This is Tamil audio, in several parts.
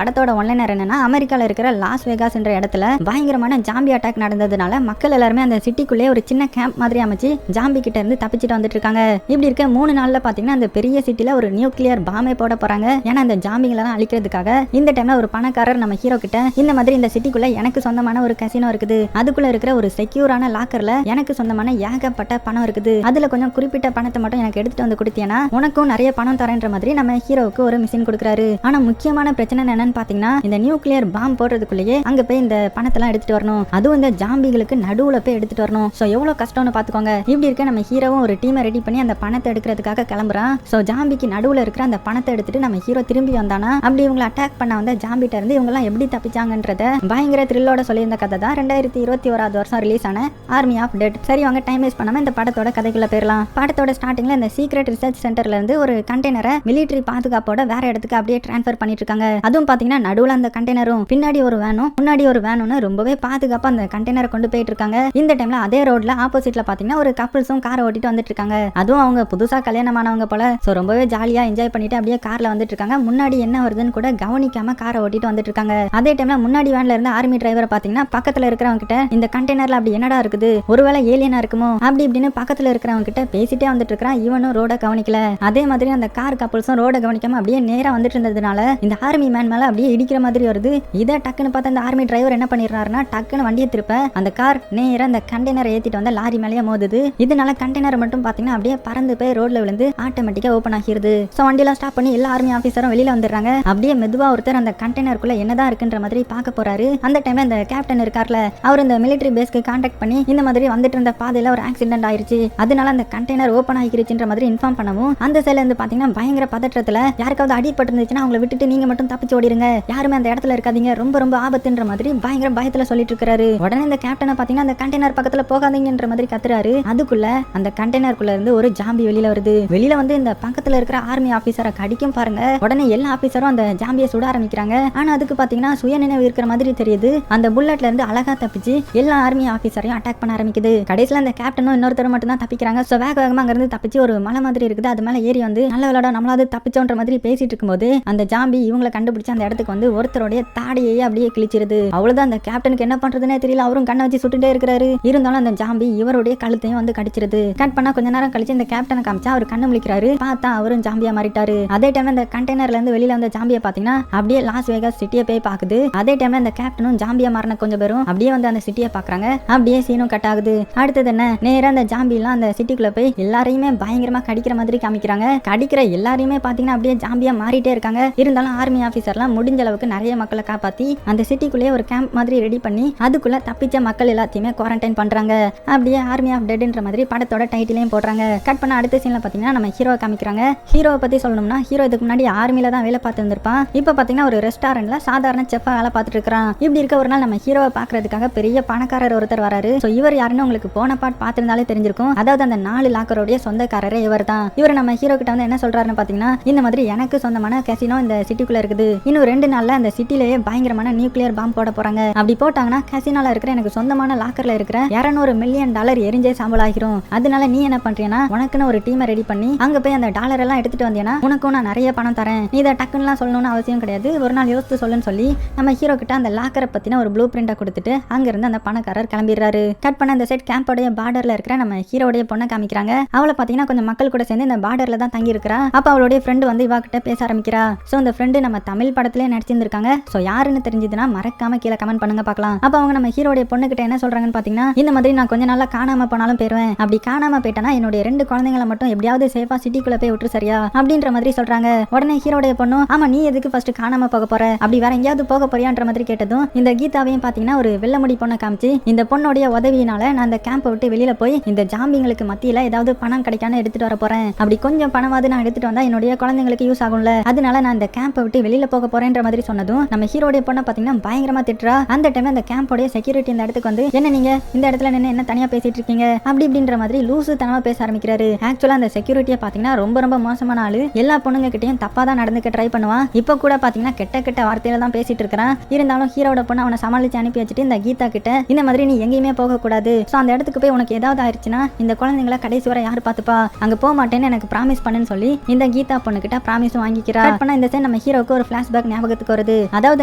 படத்தோட ஒன்லைனர் என்னன்னா, அமெரிக்கால இருக்கிற லாஸ் வேகாஸ் என்ற இடத்துல பயங்கரமான ஜாம்பி அட்டாக் நடந்ததுனால மக்கள் எல்லாருமே அந்த சிட்டிக்குள்ளே ஒரு சின்ன கேம்ப் மாதிரி அமைச்சு ஜாம்பி கிட்ட இருந்து தப்பிச்சுட்டு வந்துட்டு இருக்காங்க. இப்படி இருக்க 3 நாள்ல பாத்தீங்கன்னா அந்த பெரிய சிட்டில ஒரு நியூக்ளியர் பாம்பே போட போறாங்க. ஏன்னா அந்த ஜாம்பிங்களெல்லாம் அழிக்கிறதுக்காக. இந்த டைம்ல ஒரு பணக்காரர் நம்ம ஹீரோ கிட்ட இந்த மாதிரி இந்த சிட்டிக்குள்ள எனக்கு சொந்தமான ஒரு கசினோ இருக்குது, அதுக்குள்ள இருக்கிற ஒரு செக்யூரான லாக்கர்ல எனக்கு சொந்தமான ஏகப்பட்ட பணம் இருக்குது, அதுல கொஞ்சம் குறிப்பிட்ட பணத்தை மட்டும் எனக்கு எடுத்துட்டு வந்து கொடுத்தீங்கன்னா உனக்கும் நிறைய பணம் தரேன்ற மாதிரி நம்ம ஹீரோவுக்கு ஒரு மிஷின் கொடுக்குறாரு. ஆனா முக்கியமான பிரச்சனை என்னன்னு பாத்தீங்கன்னா, இந்த நியூக்ளியர் பாம் போடுறதுக்குள்ளேயே அங்க போய் இந்த பணத்தெல்லாம் எடுத்துட்டு வரணும், அதுவும் இந்த ஜாம்பிகளுக்கு நடுவுல போய் எடுத்துட்டு வரணும். சோ எவ்வளவு கஷ்டம்னு பாத்துக்கோங்க. இப்படி இருக்க நம்ம ஹீரோவும் ஒரு டீமை ரெடி பண்ணி அந்த பணத்தை எடுக்கிறதுக்காக கிளம்புறான். சோ ஜாம்பிக்கு நடுவுல இருக்கிற அந்த பணத்தை எடுத்துட்டு நம்ம ஹீரோ திரும்பி வந்தானா அப்படி இவங்களை அட்டாக் பண்ண வந்த ஜாம்பிட்ட இருந்து இவங்க எல்லாம் எப்படி தப்பிச்சாங்கன்றத பயங்கர த்ரில்லோட சொல்லியிருந்த கதை தான் 2021 வருஷம் ரிலீஸ் ஆன ஆர்மி ஆஃப் டெட். சரி வாங்க டைம் வேஸ்ட் பண்ணாம இந்த படத்தோட கதைக்குள்ள போயிடலாம். படத்தோட ஸ்டார்டிங்ல இந்த சீக்ரெட் ரிசர்ச் சென்டர்ல இருந்து ஒரு கண்டெய்னரை மிலிட்டரி பாதுகாப்போட வேற இடத்துக்கு அப்படியே டிரான்ஸ்ஃபர் பண்ணிட்டு இருக்காங்க. அதுவும் பாத்தீங்கன்னா நடுவுல அந்த கண்டெய்னரும் பின்னாடி ஒரு வேனும் முன்னாடி ஒரு வேனும்னு ரொம்பவே பாதுகாப்பா அந்த கண்டெய்னரை கொண்டு போயிட்டு இருக்காங்க. இந்த டைம்ல அதே ரோட்ல ஆப்போசிட்ல பாத்தீங்கன்னா ஒரு கப்பிள்ஸும் காரை ஓட்டிட்டு வந்துட்டு இருக்காங்க. அதுவும் அவங்க புதுசா கல்யாணமானவங்க போல. சோ ரொம்பவே ஜாலியா என்ஜாய் பண்ணிட்டு அப்படியே கார்ல வந்துட்டு இருக்காங்க. முன்னாடி என்ன வருதுன்னு கூட கவனிக்காம காரை ஓட்டிட்டு வந்துட்டு இருக்காங்க. அதே டைம்ல முன்னாடி வேன்ல இருந்த ஆர்மி டிரைவரை பாத்தீங்கன்னா பக்கத்துல இருக்கிறவங்க கிட்ட இந்த கண்டெய்னர்ல அப்படி என்னடா இருக்குது, ஒருவேளை ஏலியனா இருக்குமோ அப்படி இப்படின்னு பக்கத்துல இருக்கிறவங்க கிட்ட பேசிட்டே வந்துட்டு இருக்கான். இவனும் ரோட கவனிக்கல. அதே மாதிரி அந்த கார் கப்பிள்ஸும் ரோட கவனிக்காம அப்படியே நேரா வந்துட்டு இருந்ததுனால இந்த ஆர்மி மேன் மேல அப்படியே இடிக்கிற மாதிரி வருது. இதை டக்குன்னு பார்த்து அந்த ஆர்மி டிரைவர் என்ன பண்ணிடுறாருன்னா டக்குன்னு வண்டியை திருப்ப அந்த கார் நேரா அந்த கண்டெய்னரை ஏத்திட்டு வந்த லாரி மேலேயே மோதுது. இதனால கண்டெய்னர் மட்டும் பாத்தீங்கன்னா அப்படியே பறந்து போய் ரோட்ல விழுந்து ஆட்டோமேட்டிக்கா ஓபன் ஆகிருது. சோ வண்டியெல்லாம் ஸ்டாப் பண்ணி எல்லா ஆர்மி ஆபீசரும் வெளியில வந்துடுறாங்க. அப்படியே மெதுவா ஒருத்தர் அந்த கண்டெய்னருக்குள்ள என்னதான் இருக்குன்ற மாதிரி பார்க்க போறாரு. அந்த டைம்ல அந்த கேப்டன் இருக்கார்ல, அவர் இந்த மிலிட்டரி பேஸ்க்கு கான்டாக்ட் பண்ணி இந்த மாதிரி வந்துட்டு இருந்த பாதையில ஒரு ஆக்சிடென்ட் ஆயிருச்சு, அதனால அந்த கண்டெய்னர் ஓபன் ஆகிருச்சுன்ற மாதிரி இன்ஃபார்ம் பண்ணவும் அந்த சைடுல இருந்து பாத்தீங்கன்னா பயங்கர பதற்றத்துல யாருக்காவது அடிபட்டு இருந்துச்சுன்னா அவங்களை விட்டுட்டு நீங்க மட்டும் தப்பிச்சு ஓடிடுங்க, யாருமே அந்த இடத்துல இருக்காதீங்க, ரொம்ப ரொம்ப ஆபத்துன்ற மாதிரி பயங்கர பயத்துல சொல்லிட்டு இருக்காரு. உடனே இந்த கேப்டனை பாத்தீங்கன்னா அந்த கண்டெய்னர் பக்கத்துல போகாதீங்கன்ற மாதிரி கத்துறாரு. அதுக்குள்ள அந்த கண்டெய்னருக்குள்ள இருந்து ஒரு ஜாம்பி வெளியில வருது. வெளியில வந்து இந்த பக்கத்துல இருக்கிற ஆர்மி ஆபீசரை கடிக்கும் பாருங்க. உடனே எல்லா ஆபீசரும் அந்த ஜாம்பியை சுட ஆரம்பிக்கிறாங்க. ஆனா அதுக்கு பாத்தீங்கன்னா சுயநினைவு இருக்கிற மாதிரி தெரியுது. அந்த புல்லட்ல இருந்து அழகா தப்பிச்சு எல்லா ஆர்மி ஆபீசரையும் அட்டாக் பண்ண ஆரம்பிக்குது. கடைசியில அந்த கேப்டனும் இன்னொருத்தர் மட்டும் தான் தப்பிக்கிறாங்க. சோ வேக வேகமா அங்க இருந்து தப்பிச்சு ஒரு மலை மாதிரி இருக்குது, அது மேல ஏறி வந்து நல்ல விளையாட நம்மளாவது தப்பிச்சோன்ற மாதிரி பேசிட்டு இருக்கும்போது அந்த ஜாம்பி இவங்களை கண்டுபிடிச்சு அந்த இடத்துக்கு வந்து ஒருத்தருடைய தாடியை அப்படியே கிழிச்சிருது. அவ்வளவுதான், அந்த கேப்டனுக்கு என்ன பண்றதுன்னே தெரியல. அவரும் கண்ணை வச்சு சுட்டுட்டே இருக்கிறாரு. இருந்தாலும் அந்த ஜாம்பி இவருடைய கழுத்தையும் வந்து கடிச்சிருது. கட் பண்ணா கொஞ்ச நேரம் கழிச்சு இந்த கேப்டனை காமிச்சா அவர் கண்ணு முழிக்கிறாரு. பார்த்தா அவரும் ஜாம்பியா மாறிட்டாரு. அதே டைம்ல இந்த கண்டெய்னர்ல இருந்து வெளியில வந்த ஜாம்பியை பாத்தீங்கன்னா அப்படியே லாஸ் வேகாஸ் சிட்டியை போய் பாக்குது. அதே டைம்ல இந்த கேப்டனும் ஜாம்பியா மாறின கொஞ்சம் பேரும் அப்படியே வந்து அந்த சிட்டியை பாக்குறாங்க. அப்படியே சீனும் கட் ஆகுது. அடுத்தது என்ன, நேரா அந்த ஜாம்பி எல்லாம் அந்த சிட்டிக்குள்ள போய் எல்லாரையுமே பயங்கரமா கடிக்கிற மாதிரி காமிக்கிறாங்க. கடிக்கிற எல்லாரையுமே பாத்தீங்கன்னா அப்படியே ஜாம்பியா மாறிட்டே இருக்காங்க. இருந்தாலும் ஆர்மி ஆபீசர்லாம் முடிஞ்ச அளவுக்கு நிறைய மக்களை காப்பாத்தி அந்த சிட்டிக்குள்ளே ஒரு கேம்ப் மாதிரி ரெடி பண்ணி அதுக்குள்ள தப்பிச்ச மக்கள் எல்லாத்தையுமே குவாரண்டைன் பண்றாங்க. அப்படியே ஆர்மி ஆஃப் டெட்ன்ற மாதிரி படத்தோட டைட்டிலையும் போடுறாங்க. கட் பண்ண அடுத்த சீன்ல பாத்தீங்கன்னா நம்ம ஹீரோவை காமிக்கிறாங்க. ஹீரோவை பத்தி சொல்லணும்னா ஹீரோ இதுக்கு முன்னாடி ஆர்மில தான் வேலை பார்த்து வந்திருப்பான். இப்ப பாத்தீங்கன்னா ஒரு ரெஸ்டாரண்ட்ல சாதாரண செஃப்பா வேலை பார்த்துட்டு இருக்கான். இப்படி இருக்க ஒரு நாள் நம்ம ஹீரோவை பாக்குறதுக்காக பெரிய பணக்காரர் ஒருத்தர் வராரு. சோ இவர் யாருன்னு உங்களுக்கு போன பாட் பார்த்திருந்தாலே தெரிஞ்சிருக்கும். அதாவது அந்த 4 லாக்கரோடைய சொந்தக்காரரே இவர் தான். இவர் நம்ம ஹீரோ கிட்ட வந்து என்ன சொல்றாருன்னு பாத்தீங்கன்னா, இந்த மாதிரி எனக்கு சொந்தமான கசினோ இந்த சிட்டிக்குள்ள இருக்குது, இன்னும் 2 நாள்ல அந்த சிட்டிலேயே பயங்கரமான நியூக்ளியர் பாம் போட போறாங்க. அப்படி போட்டாங்கன்னா கசினோல இருக்கிற எனக்கு சொந்தமான லாக்கர்ல இருக்கிற $200 மில்லியன் எரிஞ்சே சாம்பல் ஆகிரும். அதனால நீ என்ன பண்றீன்னா உனக்குன்னு ஒரு டீமை ரெடி பண்ணி அங்க போய் அந்த டாலர் எல்லாம் எடுத்துட்டு வந்தீங்கன்னா உனக்கும் நான் நிறைய பணம் தரேன். நீ இதை டக்குன்னு சொல்லணும்னு அவசியம் கிடையாது, ஒரு நாள் யோசித்து சொல்லுன்னு சொல்லி நம்ம ஹீரோ கிட்ட அந்த லாக்கரை பத்தின ஒரு ப்ளூ பிரிண்டை கொடுத்துட்டு அங்க இருந்து அந்த பணக்காரர் கிளம்பிடுறாரு. கட் பண்ண அந்த செட் கேம்போடைய பார்டர்ல இருக்கிற நம்ம ஹீரோடைய பொண்ணை காமிக்கிறாங்க. அவளை பாத்தீங்கன்னா கொஞ்சம் மக்கள் கூட சேர்ந்து இந்த பார்டர்ல தான் தங்கி இருக்கிறா. அப்ப அவளுடைய ஃப்ரெண்டு வந்து இவ கிட்ட பேச ஆரம்பிக்கிறா. சோ இந்த ஃப்ரெண்டு நம்ம தமிழ் படத்திலே நடிச்சிருந்திருக்காங்க. சோ யாருன்னு தெரிஞ்சதுன்னா மறக்காம கீழே கமெண்ட் பண்ணுங்க பார்க்கலாம். அப்ப அவங்க நம்ம ஹீரோடைய பொண்ணு கிட்ட என்ன சொல்றாங்கன்னு பாத்தீங்கன்னா, இந்த மாதிரி நான் கொஞ்ச நாளா காணாம போனாலும் போயிருவேன், அப்படி காணாம போயிட்டேன்னா என்னுடைய 2 குழந்தைங்களை மட்டும் எப்படியாவது சேஃபா சிட்டிக்குள்ள போய் விட்டு சரியா அப்படின்ற மாதிரி சொல்றாங்க. உடனே ஹீரோடைய பொண்ணு, ஆமா நீ எதுக்கு ஃபர்ஸ்ட் காணாம போக போற, அப்படி வேற எங்கேயாவது போக போறியான்ற மாதிரி கேட்டதும் இந்த கீதாவையும் பாத்தீங்கன்னா ஒரு வெள்ளமுடி பொண்ணை காமிச்சு இந்த பொண்ணுடைய உதவியினால நான் அந்த கேம்பை விட்டு வெளியில போய் இந்த ஜாம்பிங்களுக்கு மத்தியில ஏதாவது பணம் கிடைக்காம எடுத்துட்டு வர போறேன், அப்படி கொஞ்சம் பணமாவது நான் எடுத்துட்டு வந்தா என்னுடைய குழந்தைங்களுக்கு யூஸ் ஆகும்ல, அதனால நான் இந்த கேம்பை விட்டு வெளியில போக போறேன்ற மாதிரி சொன்னதும் நம்ம ஹீரோடைய பொண்ணை பாத்தீங்கன்னா பயங்கரமா திட்டுறா. அந்த டைம்ல அந்த கேம்போடைய செக்யூரிட்டி இந்த இடத்துக்கு வந்து, என்ன நீங்க இந்த இடத்துல நின்று என்ன தனியா பேசிட்டு இருக்கீங்க அப்படி இப்படின்ற மாதிரி லூசு தனமா பேச ஆரம்பிக்கிறாரு. ஆக்சுவலா அந்த செக்யூரிட்டியை பாத்தீங்கன்னா ரொம்ப ரொம்ப மோசமான ஆளு. எல்லா பொண்ணுங்க கிட்டையும் தப்பா தான் நடந்துக்க ட்ரை பண்ணுவான். இப்ப கூட பாத்தீங்கன்னா கெட்ட கெட்ட வார்த்தையில தான் பேசிட்டு இருக்கிறான். இருந்தாலும் ஹீரோட பொண்ணு அவனை சமாளிச்சு அனுப்பி வச்சுட்டு இந்த கீதா கிட்ட இந்த மாதிரி நீ எங்கேயுமே போக கூடாது, சோ அந்த இடத்துக்கு போய் உனக்கு ஏதாவது ஆயிடுச்சுன்னா இந்த குழந்தைங்களை கடைசி வரை யாரு பாத்துப்பா, அங்க போக மாட்டேன்னு எனக்கு ப்ராமிஸ் பண்ணுன்னு சொல்லி இந்த கீதா பொண்ணு கிட்ட ப்ராமிஸும் வாங்கிக்கிறா. இந்த சைடு நம்ம ஹீரோக்கு ஒரு ஃபிளாஷ்பேக் ஃபிளாஷ்பேக் ஞாபகத்துக்கு வருது. அதாவது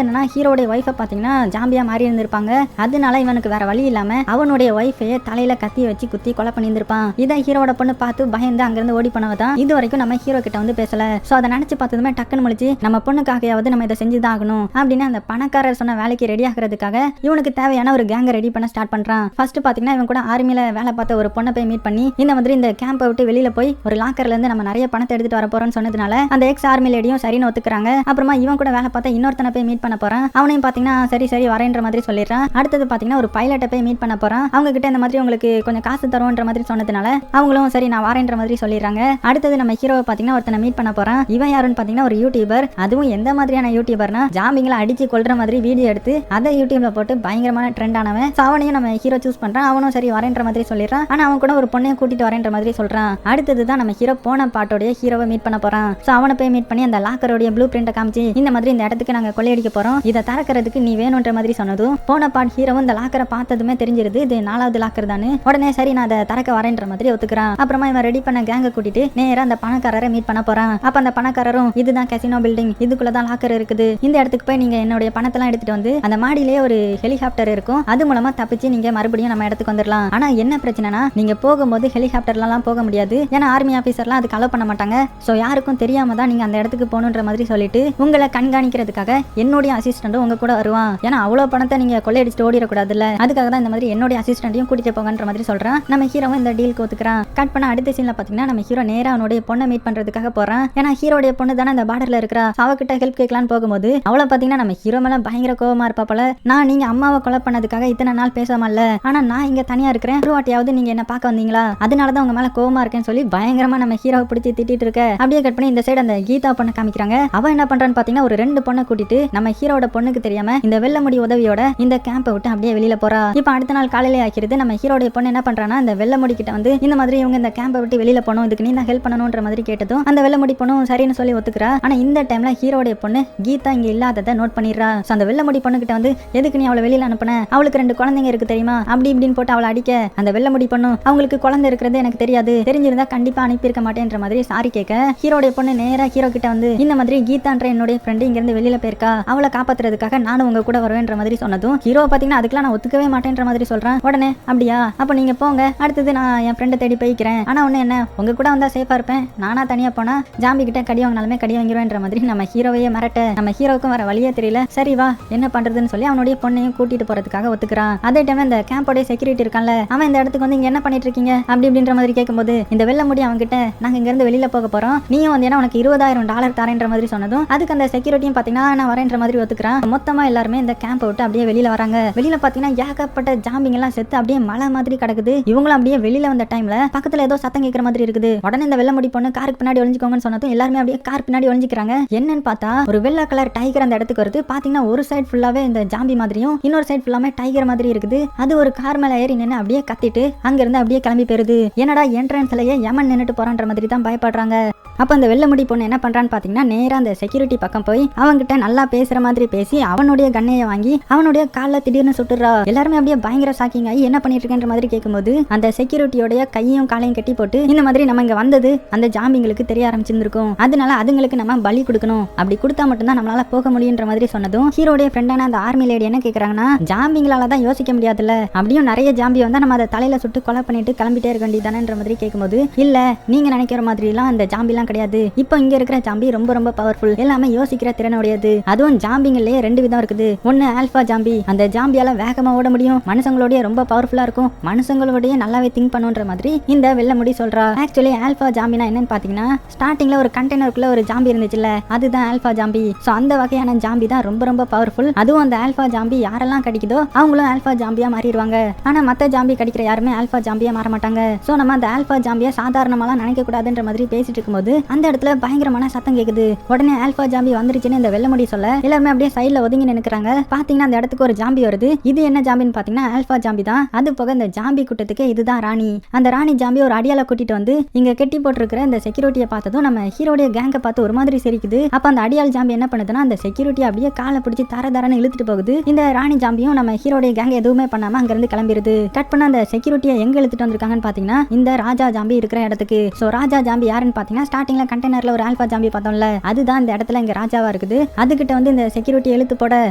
என்னன்னா ஹீரோடைய ஒய்ஃபை பாத்தீங்கன்னா ஜாம்பியா மாறி இருந்திருப்பாங்க. அதனால இவனுக்கு வேற வழி இல்லாம அவனுடைய ஒய்ஃபையே தலையில கத்தி வச்சு குத்தி கொலை பண்ணியிருந்திருப்பான். இதை ஹீரோட பொண்ணு பார்த்து பயந்து அங்கிருந்து ஓடி போனவதான் இது வரைக்கும் நம்ம ஹீரோ கிட்ட வந்து பேசல. சோ அதை நினைச்சு பார்த்ததுமே டக்குன்னு முழிச்சு நம்ம பொண்ணுக்காகையாவது நம்ம இதை செஞ்சுதான் ஆகணும் அப்படின்னு அந்த பணக்காரர் சொன்ன வேலைக்கு ரெடி ஆகிறதுக்காக இவனுக்கு தேவையான ஒரு கேங்க ரெடி பண்ண ஸ்டார்ட் பண்றான். ஃபர்ஸ்ட் பாத்தீங்கன்னா இவன் கூட ஆர்மியில வேலை பார்த்த ஒரு பொண்ணை போய் மீட் பண்ணி இந்த மாதிரி இந்த கேம்பை விட்டு வெளியில போய் ஒரு லாக்கர்ல இருந்து நம்ம நிறைய பணத்தை எடுத்துட்டு வர போறோம்னு சொன்னதுனால அந்த எக்ஸ் ஆர்மி லேடியும் சரின்னு ஒத்துக்குறாங்க. அப்புறமா இவன் கூட வேலை பார்த்த இன்னொருத்தனை போய் மீட் பண்ண போறான். அவனையும் பாத்தீங்கன்னா சரி சரி வரேன்ற மாதிரி சொல்லிடுறான். அடுத்தது பாத்தீங்கன்னா ஒரு பைலட்டை போய் மீட் பண்ண போறான். அவங்க கிட்ட இந்த மாதிரி உங்களுக்கு கொஞ்சம் காசு தருவோன்ற மாதிரி சொன்னதுனால அவங்களும் சரி நான் வரேன்ற மாதிரி சொல்லிடுறாங்க. அடுத்தது நம்ம ஹீரோவை பாத்தீங்கன்னா ஒருத்தனை மீட் பண்ண போறான். இவன் யாருன்னு பாத்தீங்கன்னா ஒரு யூடியூபர். அதுவும் எந்த மாதிரியான யூடியூபர்னா ஜாம்பிங்களை அடிச்சு கொல்ற மாதிரி வீடியோ எடுத்து அதை யூடியூப்ல போட்டு பயங்கரமான ட்ரெண்ட் ஆனவன். அவனையும் நம்ம ஹீரோ சூஸ் பண்றான். அவனும் சரி வரேன்ற மாதிரி சொல்லிடுறான். ஆனா அவன் கூட ஒரு பொண்ணையும் கூட்டிட்டு வரேன்ற மாதிரி சொல்றான். அடுத்ததுதான் நம்ம ஹீரோ போன பாட்டோடைய ஹீரோவை மீட் பண்ண போறான். அவனை போய் மீட் பண்ணி அந்த லாக்கரோடைய ப்ளூ பிரிண்ட காமிச்சு இந்த மாதிரி இந்த இடத்துக்கு நாங்க கொள்ளையடிக்க போறோம், இதை திறக்கிறதுக்கு நீ வேணும்ன்ற மாதிரி சொன்னதும் போன பாட் ஹீரோவும் இந்த லாக்கரை பார்த்ததுமே தெரிஞ்சிருது இது 4வது லாக்கர் தானே. உடனே சரி நான் அதை திறக்க வரேன்ற மாதிரி ஒத்துக்கிறான். அப்புறமா இவன் ரெடி பண்ண கேங்க கூட்டிட்டு நேரா அந்த பணக்காரரை மீட் பண்ண போறான். அப்ப அந்த பணக்காரரும் இதுதான் கசினோ பில்டிங், இதுக்குள்ளதான் லாக்கர் இருக்குது, இந்த இடத்துக்கு போய் நீங்க என்னுடைய பணத்தெல்லாம் எடுத்துட்டு வந்து அந்த மாடியிலே ஒரு ஹெலிகாப்டர் இருக்கும், அது மூலமா தப்பிச்சு நீங்க மறுபடியும் நம்ம இடத்துக்கு வந்துடலாம். ஆனா என்ன பிரச்சனைனா நீங்க போகும்போது ஹெலிகாப்டர்லாம் போக முடியாது, ஏன்னா ஆர்மி ஆபீசர்லாம் அதுக்கு அலோ பண்ண மாட்டாங்க. சோ யாருக்கும் தெரியாம தான் நீங்க அந்த இடத்துக்கு போகணுன்ற மாதிரி சொல்லிட்டு உங்களை கண்காணிக்கிறதுக்காக என்னுடைய அசிஸ்டன்ட்டும் உங்க கூட வருவான். ஏன்னா அவ்வளவு பணத்தை நீங்க கொள்ளையடிச்சுட்டு ஓடிடக்கூடாதுல்ல, அதுக்காக தான் இந்த மாதிரி என்னுடைய அசிஸ்டன்ட்டையும் கூட்டிட்டு போங்கன்ற மாதிரி சொல்றான். நம்ம ஹீரோவும் இந்த டீலுக்கு ஒத்துக்கிறான். கட் பண்ண அடுத்த சீன்ல பாத்தீங்கன்னா நம்ம ஹீரோ நேரா அவனுடைய பொண்ணை மீட் பண்றதுக்காக போறான். ஏன்னா ஹீரோடைய பொண்ணு தானே அந்த பார்டர்ல இருக்கிறா. அவகிட்ட ஹெல்ப் கேட்கலான்னு போகும்போது அவளை பாத்தீங்கன்னா நம்ம ஹீரோ மேல பயங்கர கோவமா இருப்பா போல. நான் நீங்க அம்மாவை கொலை பண்ணதுக்காக இத்தனை நாள் பேசாமல்ல, ஆனா நான் இங்க தனியா இருக்கிறேன், ஒரு வாட்டியாவது நீங்க என்ன பார்க்க வந்தீங்களா, அதனாலதான் உங்க மேல கோவமா இருக்கேன்னு சொல்லி பயங்கரமா நம்ம ஹீரோவை பிடிச்சி திட்டிட்டு இருக்க. அப்படியே கட் பண்ணி இந்த சைடு அந்த கீதா பொண்ணை காமிக்கிறாங்க. அவ என்ன பண்றான்னு பாத்தீங்கன்னா ஒரு 2 பொண்ணை கூட்டிட்டு நம்ம ஹீரோட பொண்ணுக்கு தெரியாம இந்த வெள்ள முடி உதவியோட இந்த கேம்பை விட்டு அப்படியே வெளியில போறா. இப்ப அடுத்த நாள் காலையில ஆக்கிறது நம்ம ஹீரோட பொண்ணு என்ன பண்றானா இந்த வெள்ள முடி கிட்ட வந்து இந்த மாதிரி இவங்க இந்த கேம்பை விட்டு வெளியில போனோம், இதுக்கு நீ தான் ஹெல்ப் பண்ணணும்ன்ற மாதிரி கேட்டதும் அந்த வெள்ள முடி பொண்ணும் சரின்னு சொல்லி ஒத்துக்கிறா. ஆனா இந்த டைம்ல ஹீரோடைய பொண்ணு கீதா இங்க இல்லாததை நோட் பண்ணிடுறா. அந்த வெள்ள முடி பொண்ணு கிட்ட வந்து எதுக்கு நீ அவளை வெளியில அனுப்புன, அவளுக்கு 2 குழந்தைங்க இருக்கு தெரியுமா, அப்படி இப்படின்னு போட்டு அவளை அடிக்க அந்த வெள்ள முடி பொண்ணு அவங்களுக்கு குழந்தை இருக்கிறது எனக்கு தெரியாது, தெரிஞ்சிருந்தா கண்டிப்பா அனுப்பியிருக்க மாட்டேன்ற மாதிரி சாரி கேட்க ஹீரோடைய பொண்ணு நேரா ஹீரோ கிட்ட வந்து இந்த மாதிரி கீதான்ற என்னுடைய ஃப்ரெண்டு இங்க இருந்து வெளியில போயிருக்கா, அவளை காப்பாத்துறதுக்காக நானும் உங்க கூட வருவேன்ற மாதிரி சொன்னதும் ஹீரோ பாத்தீங்கன்னா அதுக்கெல்லாம் நான் ஒத்துக்கவே மாட்டேன்ற மாதிரி சொல்றான். உடனே அப்படியா அப்ப நீங்க போங்க, அடுத்தது நான் என் ஃப்ரெண்டை தேடி போய்க்கிறேன், ஆனா ஒண்ணு என்ன உங்க கூட வந்தா சேஃபா இருப்பேன், நானா தனியா போனா ஜாம்பி கிட்ட கடி வாங்கினாலுமே கடி வாங்கிடுவேன்ற மாதிரி நம்ம ஹீரோவையே மிரட்ட நம்ம ஹீரோவுக்கும் வர வழியே தெரியல. சரி வா என்ன பண்றதுன்னு சொல்லி அவனுடைய பொண்ணையும் கூட்டிட்டு போறதுக்காக ஒத்துக்கிறான். அதே டைம் இந்த கேம்போட செக்யூரிட்டி இருக்கான்ல, அவன் இந்த இடத்துக்கு வந்து இங்க என்ன பண்ணிட்டு இருக்கீங்க அப்படி இப்படின்ற மாதிரி கேட்கும்போது இந்த வெள்ள முடி அவங்க கிட்ட நாங்க இங்க இருந்து வெளியில போக போறோம், நீயும் வந்து உனக்கு $20,000 தரேன்ற மாதிரி சொன்னதும் அதுக்கு அந்த செக்யூரிட்டியும் பாத்தீங்கன்னா நான் வரேன்ற மாதிரி ஒத்துக்கிறான். மொத்தமா எல்லாருமே இந்த கேம்பை விட்டு அப்படியே வெளியில வராங்க. வெளியில பாத்தீங்கன்னா ஏகப்பட்ட ஜாம்பிங்க எல்லாம் செத்து அப்படியே மலை மாதிரி கிடக்குது. இவங்களும் அப்படியே வெளியில வந்த டைம்ல பக்கத்துல ஏதோ சத்தம் கேட்கிற மாதிரி இருக்குது. உடனே இந்த வெள்ள முடி பொண்ணு காருக்கு பின்னாடி ஒளிஞ்சுக்கோங்கன்னு சொன்னதும் எல்லாருமே அப்படியே கார் பின்னாடி ஒளிஞ்சுக்கிறாங்க. என்னன்னு பார்த்தா ஒரு வெள்ளை கலர் டைகர் அந்த இடத்துக்கு வருது. பாத்தீங்கன்னா ஒரு சைடு ஃபுல்லாவே இந்த ஜாம்பி மாதிரியும் இன்னொரு சைடு ஃபுல்லாமே டைகர் மாதிரி இருக்குது. அது ஒரு கார் மேல ஏறி நின்று அப்படியே கத்திட்டு அங்க இருந்து அப்படியே கிளம்பி போயிருது. என்னடா என்ட்ரன்ஸ்லயே யமன் நின்னுட்டு போறான்ற மாதிரி தான் பயப்படுறாங்க. அப்ப அந்த வெள்ள முடி பொண்ணு என்ன பண்றான்னு பாத்தீங்கன்னா நேரா அந்த செக்யூரிட்டி பக்கம் போய் அவங்கிட்ட நல்லா பேசுற மாதிரி பேசி அவனுடைய கண்ணையை வாங்கி அவனுடைய கால திடீர்னு சுட்டுறா. எல்லாருமே அப்படியே பயங்கர ஷாக்கிங் ஆகி என்ன பண்ணிட்டு இருக்கேன்ற மாதிரி கேட்கும்போது அந்த செக்யூரிட்டியோட கையும் காலையும் கட்டி போட்டு இந்த மாதிரி நம்ம இங்க வந்தது அந்த ஜாம்பிங்களுக்கு தெரிய ஆரம்பிச்சிருக்கும், அதனால அதுங்களுக்கு நம்ம பலி கொடுக்கணும், அப்படி கொடுத்தா மட்டும்தான் நம்மளால போக முடியுன்ற மாதிரி சொன்னதும் ஹீரோடைய ஃப்ரெண்டான அந்த ஆர்மி லேடி என்ன கேக்குறாங்கன்னா ஜாம்பிங்களால தான் யோசிக்க முடியாதுல்ல, அப்படியும் நிறைய ஜாம்பி வந்தா நம்ம அதை தலையில சுட்டு கொலை பண்ணிட்டு கிளம்பிட்டே இருக்க வேண்டியதானன்ற மாதிரி கேட்கும்போது இல்ல நீங்க நினைக்கிற மாதிரி எல்லாம் அந்த ஜாம்பி எல்லாம் கிடையாது, இப்போ இங்க இருக்கிற ஜாம்பி ரொம்ப ரொம்ப பவர்ஃபுல், எல்லாமே யோசிக்கிற திறனுடையது. அதுவும் ஜாம்பிங்களே 2 விதம் இருக்குது. ஒன்னு ஆல்பா ஜாம்பி, அந்த ஜாம்பியால வேகமா ஓட முடியும், மனுஷங்களோட ரொம்ப பவர்ஃபுல்லா இருக்கும், மனுஷங்களோட நல்லாவே திங்க் பண்ணுன்ற மாதிரி இந்த வெள்ள முடி சொல்றா. ஆக்சுவலி ஆல்பா ஜாம்பினா என்னன்னு பாத்தீங்கன்னா ஸ்டார்டிங்ல ஒரு கண்டெய்னருக்குள்ள ஒரு ஜாம்பி இருந்துச்சுல்ல, அதுதான் ஆல்பா ஜாம்பி. சோ அந்த வகையான ஜாம்பி தான் ரொம்ப ரொம்ப பவர்ஃபுல். அதுவும் அந்த ஆல்பா ஜாம்பி யாரெல்லாம் கடிக்குதோ அவங்களும் ஆல்பா ஜாம்பியா மாறிடுவாங்க. ஆனா மத்த ஜாம்பி கடிக்கிற யாருமே ஆல்பா ஜாம்பியா மாற மாட்டாங்க. சோ நம்ம அந்த ஆல்பா ஜாம்பியா சாதாரணமாலாம் நினைக்க கூடாதுன்ற மாதிரி பேசிட்டு இருக்கும்போது அந்த இடத்துல பயங்கரமான சத்தம் கேக்குது. உடனே ஆல்பா ஜாம்பி வந்துருச்சுன்னு இந்த வெள்ள முடி சொல்ல எல்லாருமே அப்படியே சைடுல ஒதுங்கி நினைக்கிறாங்க. பாத்தீங்கன்னா அந்த இடத்துக்கு ஒரு ஜாம்பி வருது. இது என்ன ஜாம்பின்னு பாத்தீங்கன்னா ஆல்பா ஜாம்பி தான். அது போக இந்த ஜாம்பி கூட்டத்துக்கு இதுதான் ராணி. அந்த ராணி ஜாம்பி ஒரு அடியால கூட்டிட்டு வந்து இங்க கெட்டி போட்டிருக்கிற இந்த செக்யூரிட்டியை பார்த்ததும் நம்ம ஹீரோடைய கேங்க பார்த்து ஒரு மாதிரி சிரிக்குது. அப்ப அந்த அடியால் ஜாம்பி என்ன பண்ணுதுன்னா அந்த செக்யூரிட்டி அப்படியே காலை பிடிச்சி தரன்னு இழுத்துட்டு போகுது. இந்த ராணி ஜாம்பியும் நம்ம ஹீரோடைய கேங்க எதுவுமே பண்ணாம அங்க இருந்து கிளம்பிடுது. கட் பண்ண அந்த செக்யூரிட்டியை எங்க இழுத்துட்டு வந்திருக்காங்கன்னு பாத்தீங்கன்னா இந்த ராஜா ஜாம்பி இருக்கிற இடத்துக்கு. சோ ராஜா ஜாம்பி யாருன்னு பாத்தீங்கன்னா ஸ்டார்டிங்ல கண்டெய்னர்ல ஒரு ஆல்பா ஜாம்பி பார்த்தோம்ல, அதுதான் இந்த இடத்துல இங்க ராஜாவா இருக்குது. அதுகிட்ட வந்து இந்த செக்யூரிட்டி இழுத்து போட,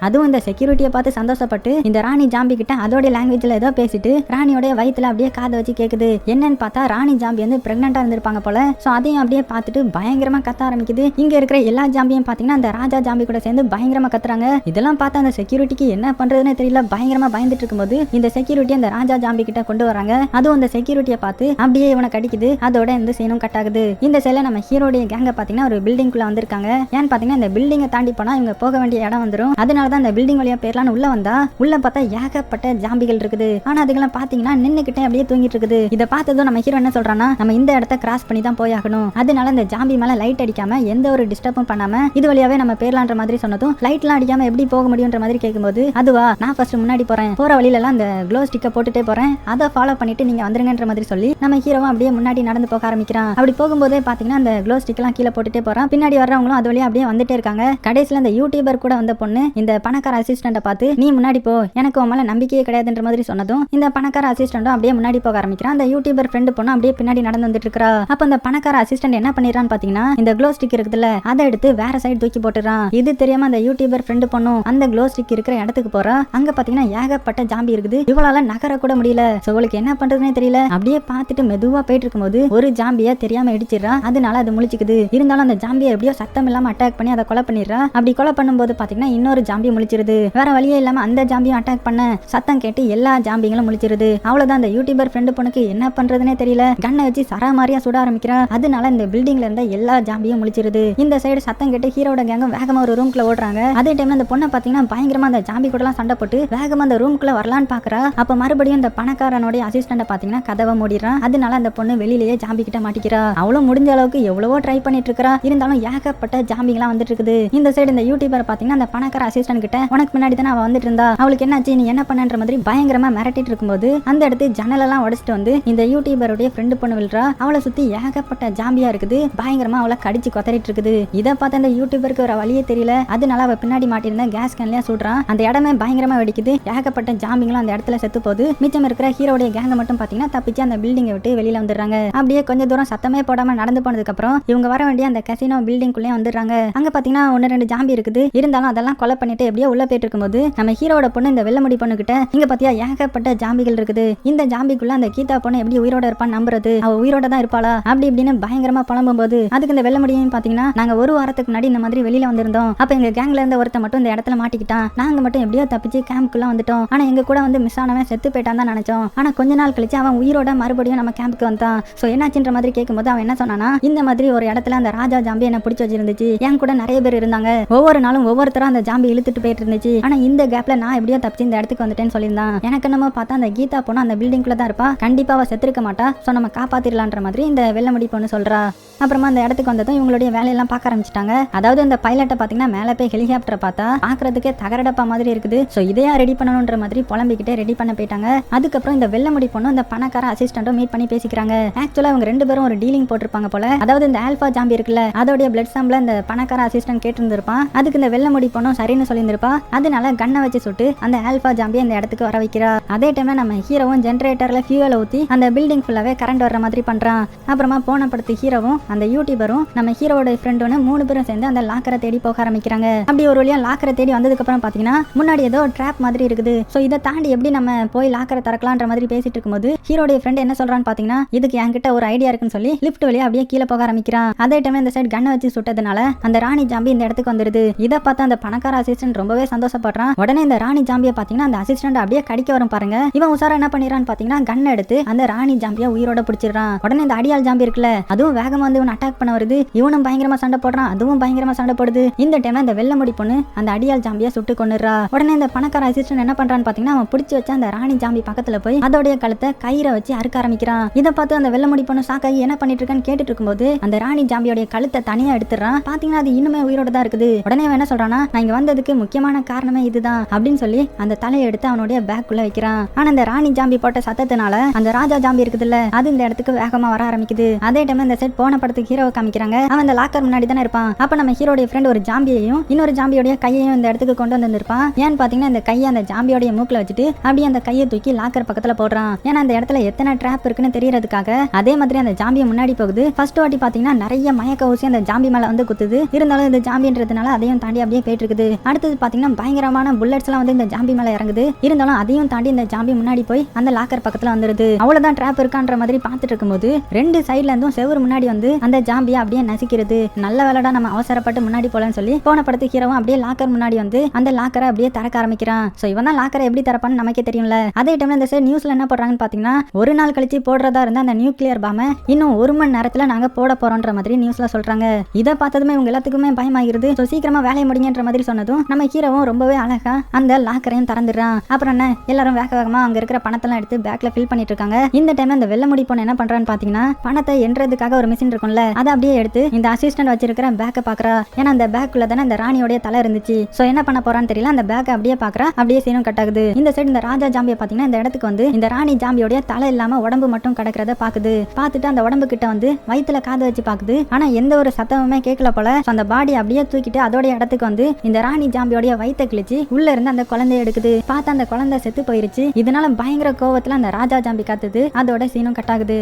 அதுவும் இந்த செக்யூரிட்டியை பார்த்து சந்தோஷப்பட்டு இந்த ராணி ஜாம்பி கிட்ட அதோட லாங்குவேஜ்ல ஏதோ பேசிட்டு ராணியோட வயித்துல அப்படியே காதை வச்சு கேக்குது. என்னன்னு பார்த்தா ராணி ஜாம்பி வந்து பிரெக்னெண்டா இருந்திருப்பாங்க போல. சோ அதையும் அப்படியே பார்த்துட்டு பயங்கரமா கத்த ஆரம்பிக்குது. இங்க இருக்கிற எல்லா ஜாம்பியும் பாத்தீங்கன்னா அந்த ராஜா ஜாம்பி கூட சேர்ந்து பயங்கரமா கத்துறாங்க. இதெல்லாம் பார்த்தா அந்த செக்யூரிட்டிக்கு என்ன பண்றதுன்னு தெரியல, பயங்கரமா பயந்துட்டு இருக்கும்போது இந்த செக்யூரிட்டி அந்த ராஜா ஜாம்பி கிட்ட கொண்டு வராங்க. அதுவும் அந்த செக்யூரிட்டியை பார்த்து அப்படியே இவனை கடிக்குது. அதோட இந்த சீனும் கட் ஆகுது. இந்த சைடுல நம்ம ஹீரோடைய கேங்க பாத்தீங்கன்னா ஒரு பில்டிங் குள்ள வந்திருக்காங்க. ஏன்னு பாத்தீங்கன்னா இந்த பில்டிங்கை தாண்டி போனா இவங்க போக வேண்டிய இடம் வந்துரும். அதனாலதான் இந்த பில்டிங் வழியா பேர்லான்னு உள்ள வந்தா உள்ள பார்த்தா ஏகப்பட்ட ஜாம்பிகள் இருக்குது. ஆனா அதுக்கெல்லாம் பாத்தீங்கன்னா நின்னுக்கிட்டே அப்படியே தூங்கிட்டு இருக்குது. இதை பார்த்ததும் நம்ம ஹீரோ என்ன சொல்றான்னா, நம்ம இந்த இடத்த கிராஸ் பண்ணி தான் போயாகணும். அதனால இந்த ஜாம்பி மேல லைட் அடிக்காம எந்த ஒரு டிஸ்டர்பும் பண்ணாம இது வழியாவே நம்ம பேர்லான்ற மாதிரி சொன்னதும் லைட்லாம் அடிக்காம எப்படி போக முடியும்ன்ற மாதிரி கேட்கும்போது, அதுவா நான் ஃபர்ஸ்ட் முன்னாடி போறேன், போற வழியில எல்லாம் அந்த க்ளோ ஸ்டிக்கை போட்டுட்டே போறேன், அதை ஃபாலோ பண்ணிட்டு நீங்க வந்துருங்கன்ற மாதிரி சொல்லி நம்ம ஹீரோவும் அப்படியே முன்னாடி நடந்து போக ஆரம்பிக்கிறான். அப்படி போகும்போதே பாத்தீங்கன்னா அந்த க்ளோ ஸ்டிக் எல்லாம் கீழே போட்டுட்டே போறான். பின்னாடி வர்றவங்களும் அது வழியா அப்படியே வந்துட்டே இருக்காங்க. கடைசியில இந்த யூடியூபர் கூட வந்த பொண்ணு இந்த பணக்கார அசிஸ்டண்ட பார்த்து, நீ முன்னாடி போ, எனக்கு உன் மேல நம்பிக்கையே கிடையாதுன்ற மாதிரி சொன்னதும் இந்த பணக்கார அசிஸ்டண்டும் அப்படியே முன்னாடி போக ஆரம்பிக்கிறான். அந்த யூடியூபர் ஃப்ரெண்டு பொண்ணு அப்படியே பின்னாடி நடந்து வந்துட்டு இருக்கா. அப்ப அந்த பணக்கார அசிஸ்டன்ட் என்ன பண்ணிடுறான்னு பாத்தீங்கன்னா, இந்த க்ளோ ஸ்டிக் இருக்குதுல்ல அதை எடுத்து வேற சைடு தூக்கி போட்டுறான். இது தெரியாம அந்த யூடியூபர் ஃப்ரெண்டு பொண்ணும் அந்த க்ளோ ஸ்டிக் இருக்கிற இடத்துக்கு போறா. அங்க பாத்தீங்கன்னா ஏகப்பட்ட ஜாம்பி இருக்குது. இவளால நகர கூட முடியல. அவளுக்கு என்ன பண்றதுன்னே தெரியல. அப்படியே பார்த்துட்டு மெதுவா போயிட்டு இருக்கும்போது ஒரு ஜாம்பிய தெரியாம இடிச்சிடறா. அதனால அது முழிச்சுக்குது. இருந்தாலும் அந்த ஜாம்பியை எப்படியோ சத்தம் இல்லாம அட்டாக் பண்ணி அதை கொலை பண்ணிடுறா. அப்படி கொலை பண்ணும்போது பாத்தீங்கன்னா இன்னொரு ஜாம்பி முழிச்சிருது. வேற வழியே இல்லாம அந்த ஜாம்பியும் அட்டாக் பண்ண சத்தம் கேட்டு எல்லா ஜாம்பிங்களும் முழிச்சிருது. அவ்வளவுதான் அந்த யூடியூபர் ஃப்ரெண்டு பொண்ணுக்கு என்ன பண்றதுன்னே தெரியல. கண்ணை வச்சு சராமாரியா சுட ஆரம்பிக்கிறா. அதனால இந்த பில்டிங்ல இருந்த எல்லா ஜாம்பியும் முழிச்சிருது. இந்த சைடு சத்தம் கேட்டு ஹீரோட கேங்கும் வேகமா ஒரு ரூம்குள்ள ஓடுறாங்க. அதே டைம்ல அந்த பொண்ணை பாத்தீங்கன்னா பயங்கரமா அந்த ஜாம்பி கூட எல்லாம் சண்டை போட்டு வேகமா அந்த ரூம்குள்ள வரலான்னு பாக்குறா. அப்ப மறுபடியும் இந்த பணக்காரனுடைய அசிஸ்டன்ட பாத்தீங்கன்னா கதவை மூடிடுறான். அதனால அந்த பொண்ணு வெளியிலேயே ஜாம்பி கிட்ட மாட்டிக்கிறா. அவளும் முடிஞ்ச அளவுக்கு எவ்வளவோ ட்ரை பண்ணிட்டு இருக்கா. இருந்தாலும் ஏகப்பட்ட ஜாம்பிங்கெல்லாம் வந்துட்டு இருக்குது. இந்த சைடு இந்த யூடியூபர் பாத்தீங்கன்னா அந்த பணக்கார அசிஸ்டன்ட் கிட்ட, உனக்கு முன்னாடி தானே அவ வந்துட்டு இருந்தா, அவளுக்கு என்னாச்சு, நீ என்ன பண்ணன்ற மாதிரி பயங்கரமா மிரட்டிட்டு இருக்கும்போது அந்த இடத்து ஜன்னலெல்லாம் உடைச்சிட்டு வந்து இந்த யூடியூபருடைய ஃப்ரெண்டு பொண்ணு விழுறா. அவளை சுத்தி ஏகப்பட்ட ஜாம்பியா இருக்குது. பயங்கரமா அவளை கடிச்சு கொத்தறிட்டு இருக்குது. இதை பார்த்து அந்த யூடியூபருக்கு ஒரு வழியே தெரியல. அதனால அவ பின்னாடி மாட்டிருந்த கேஸ் கேன்லயா சுடுறான். அந்த இடமே பயங்கரமா வெடிக்குது. ஏகப்பட்ட ஜாம்பிங்களும் அந்த இடத்துல செத்து போகுது. மிச்சம் இருக்கிற ஹீரோடைய கேங்க மட்டும் பாத்தீங்கன்னா தப்பிச்சு அந்த பில்டிங்கை விட்டு வெளியில வந்துடுறாங்க. அப்படியே கொஞ்ச தூரம் சத்தமே போடாம நடந்து போனதுக்கு அப்புறம் இவங்க வர வேண்டிய அந்த கசினோ பில்டிங்குள்ளே வந்துடுறாங்க. அங்க பாத்தீங்கன்னா 1-2 ஜாம்பி இருக்குது. இருந்தாலும் அதெல்லாம் கொலை பண்ணிட்டு எப்படியோ உள்ள போயிட்டு இருக்கும்போது நம்ம ஹீரோட பொண்ணு இந்த வெள்ள முடி பொண்ணு கிட்ட, இங்க பாத்தியா ஏகப்பட்ட ஜாம்பிகள் இருக்குது. இந்த ஜாம்பிக்குள்ள அந்த கீதா பொண்ணு எப்படி உயிரோட இருப்பான்னு நம்புறது, அவ உயிரோட தான் இருப்பாளா அப்படி இப்படின்னு பயங்கரமா புலம்பும் போது அதுக்கு இந்த வெள்ள முடியும் பாத்தீங்கன்னா, நாங்க ஒரு வாரத்துக்கு முன்னாடி இந்த மாதிரி வெளியில வந்திருந்தோம். அப்ப எங்க கேங்ல இருந்த ஒருத்த மட்டும் இந்த இடத்துல மாட்டிக்கிட்டான். நாங்க மட்டும் எப்படியோ தப்பிச்சு கேம்புக்குள்ள வந்துட்டோம். ஆனா எங்க கூட வந்து மிஸ் ஆனவன் செத்து போயிட்டான் தான் நினைச்சோம். ஆனா கொஞ்ச நாள் கழிச்சு அவன் உயிரோட மறுபடியும் நம்ம கேம்புக்கு வந்தான். சோ என்னாச்சுன்ற மாதிரி கேட்கும்போது அவன் என்ன சொன்னானா, இந்த மாதிரி ஒரு இடத்துல அந்த ராஜா ஜாம்பி என்ன பிடிச்சு வச்சிருந்துச்சு. என் கூட நிறைய பேர் இருந்தாங்க. ஒவ்வொரு நாளும் ஒவ்வொருத்தரா அந்த ஜாம்பி இழுத்துட்டு போயிட்டு இருந்துச்சு. ஆனா இந்த கேப்ல நான் எப்படியோ தப்பிச்சு இந்த இடத்துக்கு வந்துட்டேன்னு சொல்லியிருந்தான். எனக்கு நம்ம பார்த்தா அந்த கீதா பொண்ணு அந்த பில்டிங்குள்ள தான் இருப்பா. கண்டிப்பா அவ செத்துருக்க மாட்டா. சோ நம்ம காப்பாத்திரலான்ற மாதிரி இந்த வெள்ள முடி பொண்ணு சொல்றா. அப்புறமா அந்த இடத்துக்கு வந்ததும் இவங்களுடைய வேலையெல்லாம் பார்க்க ஆரம்பிச்சிட்டாங்க. அதாவது இந்த பைலட்டை பாத்தீங்கன்னா மேலே போய் ஹெலிகாப்டரை பார்த்தா பாக்குறதுக்கே தகரடப்பா மாதிரி இருக்குது. சோ இதையா ரெடி பண்ணணும்ன்ற மாதிரி புலம்பிக்கிட்டே ரெடி பண்ண போயிட்டாங்க. அதுக்கப்புறம் இந்த வெள்ள முடி பொண்ணு இந்த பணக்கார அசிஸ்டன்ட்டும் மீட் பண்ணி பேசிக்கிறாங்க. ஆக்சுவலா அவங்க ரெண்டு பேரும் ஒரு டீலிங் போட்டிருப்பாங்க போல. அதாவது இந்த ஆல்பா ஜாம்பி இருக்குல்ல, அதோடைய பிளட் சாம்பிள் இந்த பணக்கார அசிஸ்டன்ட் கேட்டிருந்திருப்பான். அதுக்கு இந்த வெள்ள முடி பொண்ணும் சரின்னு சொல்லியிருந்திருப்பா. அதனால கண்ணை வச்சு சுட்டு அந்த ஆல்பா ஜாம்பி அந்த இடத்துக்கு வர வைக்கிறா. அதே டைம்ல நம்ம ஹீரோவும் ஜென்ரேட்டர்ல ஃபியூவல் ஊத்தி அந்த பில்டிங் ஃபுல்லாவே கரண்ட் வர்ற மாதிரி பண்றான். அப்புறமா போன படத்து ஹீரோவும் அந்த யூடியூபரும் நம்ம ஹீரோட ஃப்ரெண்டும் 3 பேரும் சேர்ந்து அந்த லாக்கரை தேடி போக ஆரம்பிக்கிறாங்க. அப்படி ஒரு வழியா லாக்கரை தேடி வந்ததுக்கு அப்புறம் பாத்தீங்கன்னா முன்னாடி ஏதோ ட்ராப் மாதிரி இருக்குது. சோ இதை தாண்டி எப்படி நம்ம போய் லாக்கரை திறக்கலான்ற மாதிரி பேசிட்டு இருக்கும்போது ஹீரோடைய ஃப்ரெண்ட் என்ன சொல்றான்னு பாத்தீங்கன்னா, இதுக்கு என்கிட்ட ஒரு ஐடியா இருக்குன்னு சொல்லி லிஃப்ட் வழியா அப்படியே கீழே போக ஆரம்பிக்கிறான். அதே டைம்ல இந்த சைடு கண்ணை வச்சு சுட்டதுனால அந்த ராணி ஜாம்பி இந்த இடத்துக்கு வந்துருது. இதை பார்த்து அந்த பணக்கார அசிஸ்டன்ட் ரொம்பவே சந்தோஷப்படுறான். உடனே இந்த ராணி ஜாம்பியை பாத்தீங்கன்னா அந்த அசிஸ்டன்ட் அப்படியே கடிக்க வரும் பாருங்க. இவன் உசாரா என்ன பண்ணிடுறான்னு பாத்தீங்கன்னா கன் எடுத்து அந்த ராணி ஜாம்பியை உயிரோட பிடிச்சிடுறான். உடனே இந்த அடியால் ஜாம்பி இருக்குல்ல, அதுவும் வேகமா வந்து இவன் அட்டாக் பண்ண வருது. இவனும் பயங்கரமா சண்டை போடுறான், அதுவும் பயங்கரமா சண்டை போடுது. இந்த டைம்ல இந்த வெள்ள முடி பொண்ணு அந்த அடியால் ஜாம்பியை சுட்டு கொன்னுறா. உடனே இந்த பணக்கார அசிஸ்டன்ட் என்ன பண்றான்னு பாத்தீங்கன்னா, அவன் பிடிச்சி வச்ச அந்த ராணி ஜாம்பி பக்கத்துல போய் அதோடைய கழுத்தை கயிறை வச்சு அறுக்க ஆரம்பிக்கிறான். இதை பார்த்து அந்த வெள்ள முடி பொண்ணு சாக்காகி என்ன பண்ணிட்டு இருக்கான்னு கேட்டுட்டு இருக்கும்போது அந்த ராணி ஜாம்பியோட கழுத்தை தனியா எடுத்துறான். பாத்தீங்கன்னா அது இன்னுமே உயிரோட தான் இருக்குது. உடனே அவன் என்ன சொல்றானா, நான் இங்க வந்ததுக்கு முக்கியமான காரணமே இதுதான் அப்படின்னு சொல்லி அந்த தலையை எடுத்து அவனுடைய பேக்குள்ள வைக்கிறான். ஆனா அந்த ராணி ஜாம்பி போட்ட சத்தத்தினால அந்த ராஜா ஜாம்பி இருக்குதுல்ல, அது இந்த இடத்துக்கு வேகமா வர ஆரம்பிக்குது. அதே டைம் இந்த செட் போன படத்துக்கு ஹீரோவை காமிக்கிறாங்க. அவன் அந்த லாக்கர் முன்னாடி தானே இருப்பான். அப்ப நம்ம ஹீரோடைய ஃப்ரெண்ட் ஒரு ஜாம்பியையும் இன்னொரு ஜாம்பியோட கையையும் இந்த இடத்துக்கு கொண்டு வந்திருப்பான். ஏன்னு பாத்தீங்கன்னா இந்த கையை அந்த ஜாம்பியோட மூக்குல வச்சுட்டு அப்படியே அந்த கையை தூக்கி லாக்கர் பக்கத்துல போடுறான். ஏன்னா அந்த இடத்துல எத்தனை ட்ராப் இருக்குன்னு தெரியறதுக்காக. அதே மாதிரி அந்த ஜாம்பியை முன்னாடி போகுது. ஃபர்ஸ்ட் வாட்டி வாட்டி பாத்தீங்கன்னா நிறைய மயக்க ஊசி அந்த ஜாம்பி மேல வந்து குத்துது. இருந்தாலும் இந்த ஜாம்பின்றதுனால அதையும் தாண்டி அப்படியே போயிட்டு இருக்குது. அடுத்தது பாத்தீங்கன்னா பயங்கரமான புல்லட்ஸ் எல்லாம் வந்து இந்த ஜாம்பி மேல இறங்குது. இருந்தாலும் அதையும் தாண்டி இந்த ஜாம்பி முன்னாடி போய் அந்த லாக்கர் பக்கத்துல வந்துருது. அவ்வளவுதான் ட்ராப் இருக்கான்ற மாதிரி பாத்துட்டு இருக்கும்போது ரெண்டு சைடுல இருந்தும் செவுரு முன்னாடி வந்து அந்த ஜாம்பியை அப்படியே நசிக்கிறது. நல்ல வேலைடா நம்ம அவசரப்பட்டு முன்னாடி போலன்னு சொல்லி போன படத்து ஹீரோவும் அப்படியே லாக்கர் முன்னாடி வந்து அந்த லாக்கரை அப்படியே திறக்க ஆரம்பிக்கிறான். சோ இவன் தான் லாக்கரை எப்படி திறப்பான்னு நமக்கே தெரியும்ல. அதே டைம்ல இந்த சைடு நியூஸ்ல என்ன போடுறாங்கன்னு பாத்தீங்கன்னா ஒரு நாள் கழிச்சு போடுறதா இருந்தா அந்த நியூக்ளியர் பாம இன்னும் 1 மணி நேரத்துல நாங்க போட போறோம்ன்ற மாதிரி நியூஸ்ல சொல்றாங்க. இதை பார்த்ததுமே இவங்க எல்லாத்துக்குமே பயமாகிருது. சோ சீக்கிரமா வேலையை முடிங்கன்ற மாதிரி சொன்னதும் நம்ம ஹீரோவும் ரொம்பவே அழகா அந்த லாக்கரையும் திறந்துடுறான். அப்புறம் என்ன எல்லாரும் வேக வேகமா அங்க இருக்கிற பணத்தெல்லாம் எடுத்து பேக்ல ஃபில் பண்ணிட்டு இருக்காங்க. இந்த டைம்ல அந்த வெள்ள முடி பொண்ணு என்ன பண்றான்னு பாத்தீங்கன்னா பணத்தை எண்றதுக்காக ஒரு மிஷின் இருக்கும்ல அதை அப்படியே எடுத்து இந்த அசிஸ்டன்ட் வச்சிருக்கிற பேக்கை பாக்குறா. ஏன்னா அந்த பேக்குள்ள தானே அந்த ராணியோட தலை இருந்துச்சு. சோ என்ன பண்ண போறான்னு தெரியல. அந்த பேக்கை அப்படியே பாக்குறா. அப்படியே சீனும் கட் ஆகுது. இந்த சைடு இந்த ராஜா ஜாம்பியை பாத்தீங்கன்னா இந்த இடத்துக்கு வந்து இந்த ராணி ஜாம்பியோட தலை இல்லாம உடம்பு மட்டும் கிடக்கிறத பாக்குது. பார்த்துட்டு அந்த உடம்பு கிட்ட வந்து வயித்துல காது வச்சு பாக்குது. ஆனா எந்த ஒரு சத்தமுமே கேட்கல போல. அந்த பாடி அப்படியே தூக்கிட்டு அதோட இடத்துக்கு வந்து இந்த ராணி ஜாம்பியோட வயித்தை கிழிச்சு உள்ள இருந்து அந்த குழந்தைய எடுக்குது. பார்த்தா அந்த குழந்தை செத்து போயிருச்சு. இதனால பயங்கர கோவத்துல அந்த ராஜா ஜாம்பி காத்துது. அதோட சீனும் கட் ஆகுது.